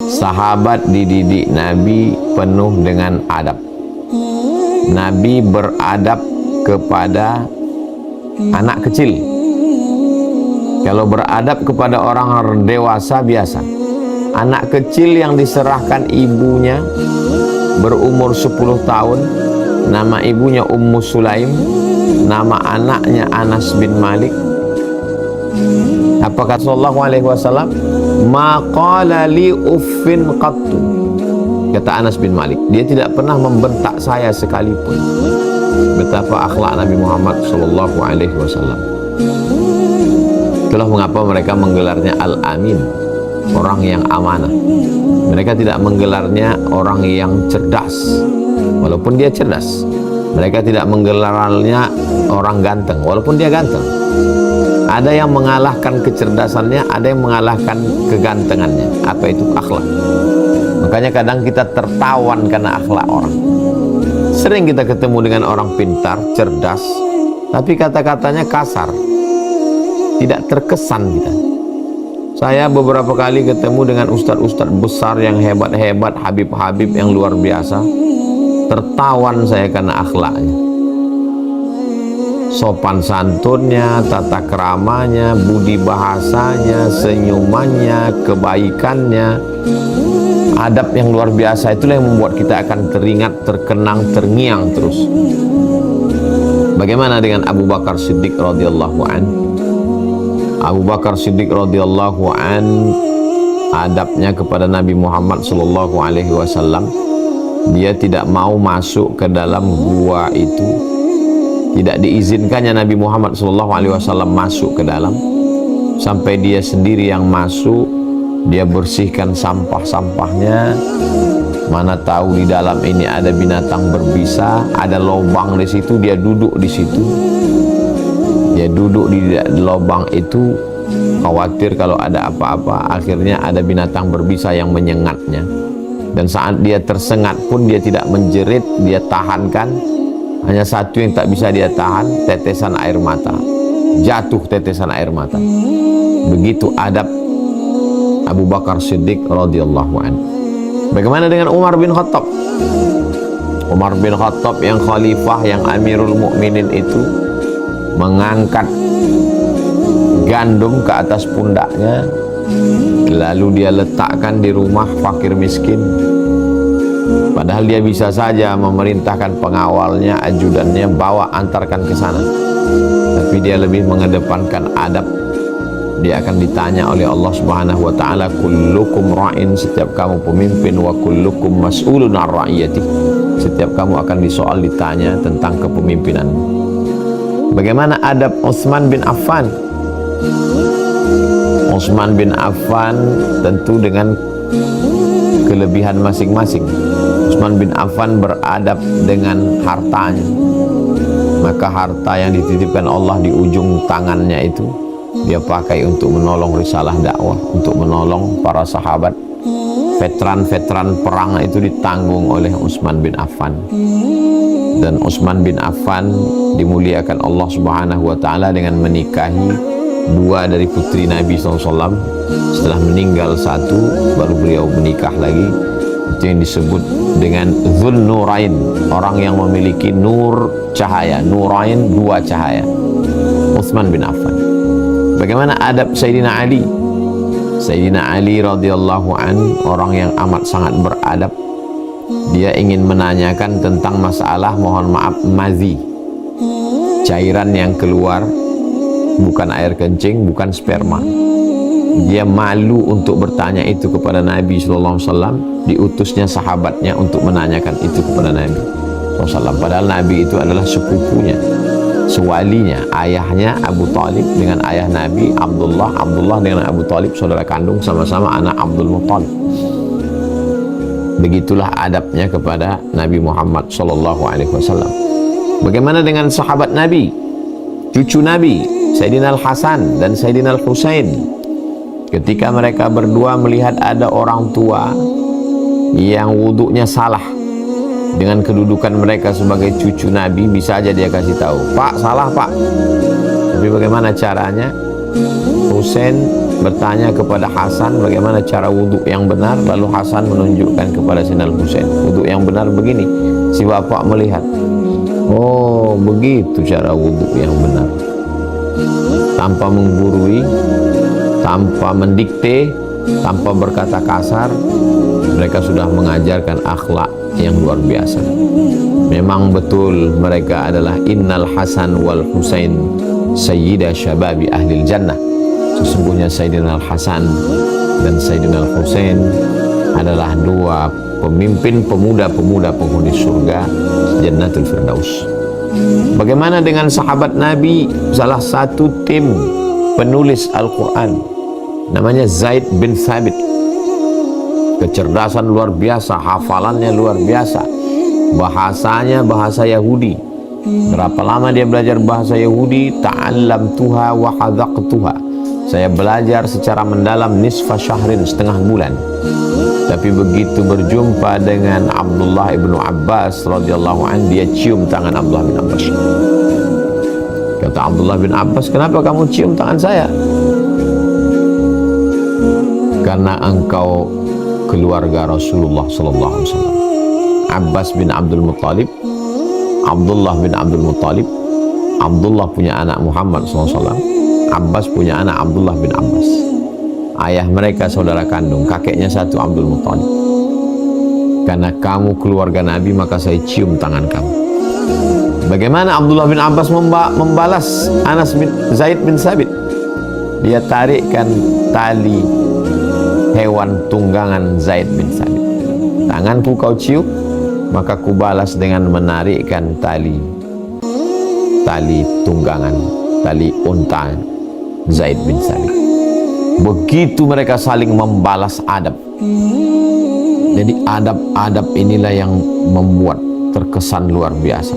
Sahabat dididik Nabi penuh dengan adab. Nabi beradab kepada anak kecil. Kalau beradab kepada orang dewasa biasa. Anak kecil yang diserahkan ibunya berumur 10 tahun, nama ibunya Ummu Sulaim, nama anaknya Anas bin Malik. Apa kata sallallahu alaihi wasallam? Ma qala li uffin qattu. Kata Anas bin Malik, dia tidak pernah membentak saya sekalipun. Betapa akhlak Nabi Muhammad sallallahu alaihi wasallam. Itulah mengapa mereka menggelarnya Al-Amin, orang yang amanah. Mereka tidak menggelarnya orang yang cerdas, walaupun dia cerdas. Mereka tidak menggelarnya orang ganteng, walaupun dia ganteng. Ada yang mengalahkan kecerdasannya, ada yang mengalahkan kegantengannya. Apa itu? Akhlak. Makanya kadang kita tertawan karena akhlak orang. Sering kita ketemu dengan orang pintar, cerdas, tapi kata-katanya kasar, tidak terkesan kita. Saya beberapa kali ketemu dengan ustadz-ustadz besar yang hebat-hebat, habib-habib yang luar biasa. Tertawan saya karena akhlaknya, sopan santunnya, tata keramanya, budi bahasanya, senyumannya, kebaikannya, adab yang luar biasa. Itulah yang membuat kita akan teringat, terkenang, terngiang terus. Bagaimana dengan Abu Bakar Siddiq radhiyallahu an? Abu Bakar Siddiq radhiyallahu an, adabnya kepada Nabi Muhammad sallallahu alaihi wasallam, dia tidak mau masuk ke dalam gua itu. Tidak diizinkannya Nabi Muhammad sallallahu alaihi wasallam masuk ke dalam, sampai dia sendiri yang masuk. Dia bersihkan sampah-sampahnya. Mana tahu di dalam ini ada binatang berbisa, ada lubang di situ, dia duduk di situ. Dia duduk di lubang itu, khawatir kalau ada apa-apa, akhirnya ada binatang berbisa yang menyengatnya. Dan saat dia tersengat pun dia tidak menjerit, dia tahankan. Hanya satu yang tak bisa dia tahan, tetesan air mata. Jatuh tetesan air mata. Begitu adab Abu Bakar Siddiq radhiyallahu anhu. Bagaimana dengan Umar bin Khattab? Umar bin Khattab yang khalifah, yang Amirul Mukminin itu mengangkat gandum ke atas pundaknya, lalu dia letakkan di rumah fakir miskin. Padahal dia bisa saja memerintahkan pengawalnya, ajudannya, bawa antarkan ke sana. Tapi dia lebih mengedepankan adab. Dia akan ditanya oleh Allah Subhanahu wa taala, kullukum ra'in, setiap kamu pemimpin, wa kullukum mas'ulun 'an ra'iyati. Setiap kamu akan disoal, ditanya tentang kepemimpinan. Bagaimana adab Utsman bin Affan? Utsman bin Affan tentu dengan kelebihan masing-masing. Utsman bin Affan beradab dengan hartanya. Maka harta yang dititipkan Allah di ujung tangannya itu dia pakai untuk menolong risalah dakwah, untuk menolong para sahabat. Veteran-veteran perang itu ditanggung oleh Utsman bin Affan. Dan Utsman bin Affan dimuliakan Allah Subhanahu wa taala dengan menikahi dua dari putri Nabi SAW. Setelah meninggal satu, baru beliau menikah lagi. Itu yang disebut dengan Dzun Nurain, orang yang memiliki nur cahaya. Nurain, dua cahaya. Utsman bin Affan. Bagaimana adab Sayyidina Ali? Sayyidina Ali radhiyallahu an, orang yang amat sangat beradab. Dia ingin menanyakan tentang masalah, mohon maaf, mazi, cairan yang keluar, bukan air kencing, bukan sperma. Dia malu untuk bertanya itu kepada Nabi SAW. Diutusnya sahabatnya untuk menanyakan itu kepada Nabi SAW. Padahal Nabi itu adalah sepupunya, sewalinya, ayahnya Abu Talib dengan ayah Nabi Abdullah, Abdullah dengan Abu Talib saudara kandung, sama-sama anak Abdul Muttalib. Begitulah adabnya kepada Nabi Muhammad SAW. Bagaimana dengan sahabat Nabi, cucu Nabi, Sayyidina Al-Hasan dan Sayyidina Al-Husain? Ketika mereka berdua melihat ada orang tua yang wudhunya salah, dengan kedudukan mereka sebagai cucu Nabi, bisa aja dia kasih tahu, Pak, salah Pak. Tapi bagaimana caranya? Husain bertanya kepada Hasan bagaimana cara wudhu yang benar, lalu Hasan menunjukkan kepada Sayyidina Al-Husain, wudhu yang benar begini. Si bapak melihat, oh begitu cara wudhu yang benar, tanpa menggurui, tanpa mendikte, tanpa berkata kasar. Mereka sudah mengajarkan akhlak yang luar biasa. Memang betul mereka adalah innal Hasan wal Husain sayyida syababi ahlil jannah. Sesungguhnya Sayyidina Al-Hasan dan Sayyidina Al-Husain adalah dua pemimpin pemuda-pemuda penghuni surga Jannatul Firdaus. Bagaimana dengan sahabat Nabi, salah satu tim penulis Al-Quran, namanya Zaid bin Thabit. Kecerdasan luar biasa, hafalannya luar biasa, bahasanya bahasa Yahudi. Berapa lama dia belajar bahasa Yahudi? Ta'allamtuha wa hadaqtuha. Saya belajar secara mendalam nisfa syahrin, setengah bulan. Tapi begitu berjumpa dengan Abdullah ibnu Abbas radhiyallahu anhu, dia cium tangan Abdullah bin Abbas. Kata Abdullah bin Abbas, kenapa kamu cium tangan saya? Karena engkau keluarga Rasulullah sallallahu alaihi wasallam. Abbas bin Abdul Muttalib, Abdullah bin Abdul Muttalib. Abdullah punya anak Muhammad sallallahu alaihi wasallam. Abbas punya anak Abdullah bin Abbas. Ayah mereka saudara kandung, kakeknya satu Abdul Muttalib. Karena kamu keluarga Nabi, maka saya cium tangan kamu. Bagaimana Abdullah bin Abbas membalas Anas bin Zaid bin Sabit? Dia tarikkan tali hewan tunggangan Zaid bin Sabit. Tanganku kau cium, maka kubalas dengan menarikkan tali tunggangan, tali unta Zaid bin Sabit. Begitu mereka saling membalas adab. Jadi adab-adab inilah yang membuat terkesan luar biasa.